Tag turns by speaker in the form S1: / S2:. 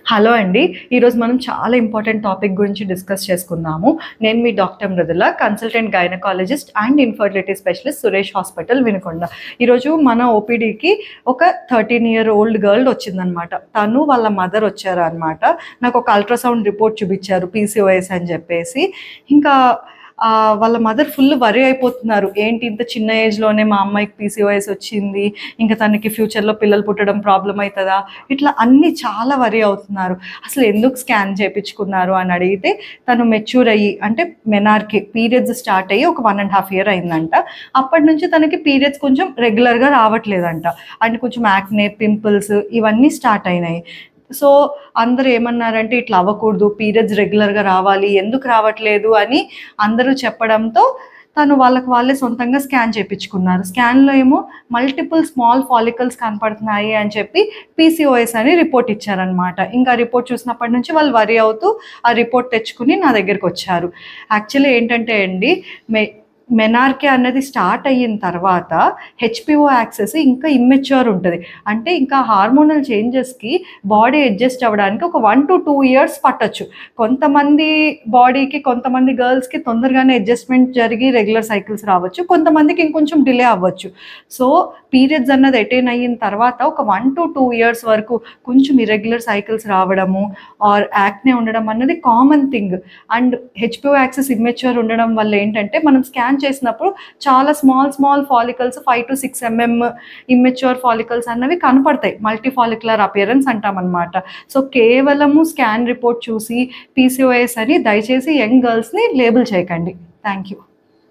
S1: Hello అండి. ఈరోజు మనం చాలా ఇంపార్టెంట్ టాపిక్ గురించి డిస్కస్ చేసుకుందాము. నేను మీ doctor Mrudula, consultant gynaecologist and infertility specialist, Suresh hospital, Vinukonda. ఈరోజు మన ఓపీడీకి ఒక 13 year old గర్ల్ వచ్చిందనమాట. తను వాళ్ళ మదర్ వచ్చారనమాట. నాకు ఒక అల్ట్రాసౌండ్ రిపోర్ట్ చూపించారు, పీసీఓఎస్ అని చెప్పేసి. ఇంకా వాళ్ళ మదర్ ఫుల్ వరీ అయిపోతున్నారు. ఏంటి ఇంత చిన్న ఏజ్లోనే మా అమ్మాయికి పీసీఓఎస్ వచ్చింది, ఇంకా తనకి ఫ్యూచర్లో పిల్లలు పుట్టడం ప్రాబ్లం అవుతుందా, ఇట్లా అన్నీ చాలా వరీ అవుతున్నారు. అసలు ఎందుకు స్కాన్ చేయించుకున్నారు అని అడిగితే, తను మెచ్యూర్ అయ్యి అంటే మెనార్కి పీరియడ్స్ స్టార్ట్ అయ్యి ఒక 1.5 year అయిందంట. అప్పటి నుంచి తనకి పీరియడ్స్ కొంచెం రెగ్యులర్గా రావట్లేదంట. అండ్ కొంచెం యాక్నే, పింపుల్స్ ఇవన్నీ స్టార్ట్ అయినాయి. సో అందరూ ఏమన్నారంటే, ఇట్లా అవ్వకూడదు, పీరియడ్స్ రెగ్యులర్గా రావాలి, ఎందుకు రావట్లేదు అని అందరూ చెప్పడంతో తను వాళ్ళే సొంతంగా స్కాన్ చేయించుకున్నారు. స్కాన్లో ఏమో మల్టిపుల్ స్మాల్ ఫాలికల్స్ కనపడుతున్నాయి అని చెప్పి పీసీఓఎస్ అని రిపోర్ట్ ఇచ్చారనమాట. ఇంకా రిపోర్ట్ చూసినప్పటి నుంచి వాళ్ళు వరీ అవుతూ ఆ రిపోర్ట్ తెచ్చుకుని నా దగ్గరికి వచ్చారు. యాక్చువల్లీ ఏంటంటే అండి, మెనార్కే అన్నది స్టార్ట్ అయిన తర్వాత హెచ్పిఓ యాక్సెస్ ఇంకా ఇమ్మెచ్యూర్ ఉంటుంది. అంటే ఇంకా హార్మోనల్ చేంజెస్కి బాడీ అడ్జస్ట్ అవ్వడానికి ఒక 1 to 2 years పట్టచ్చు. కొంతమంది బాడీకి, కొంతమంది గర్ల్స్కి తొందరగానే అడ్జస్ట్మెంట్ జరిగి రెగ్యులర్ సైకిల్స్ రావచ్చు, కొంతమందికి ఇంకొంచెం డిలే అవ్వచ్చు. సో పీరియడ్స్ అన్నది అటైన్ అయిన తర్వాత ఒక 1 to 2 years వరకు కొంచెం ఇర్రెగ్యులర్ సైకిల్స్ రావడము ఆర్ యాక్నే ఉండడం అన్నది common thing. And HPO access immature ఉండడం వల్ల ఏంటంటే, మనం స్కాన్ చేసినప్పుడు చాలా small follicles 5 to 6 mm immature follicles అన్నవి కనపడతాయి. మల్టీ ఫాలిక్యులర్ అపియరెన్స్ అంటాం అనమాట. సో కేవలము స్కాన్ రిపోర్ట్ చూసి పీసీఓఎస్ అని దయచేసి యంగ్ గర్ల్స్ని లేబుల్ చేయకండి. Thank you.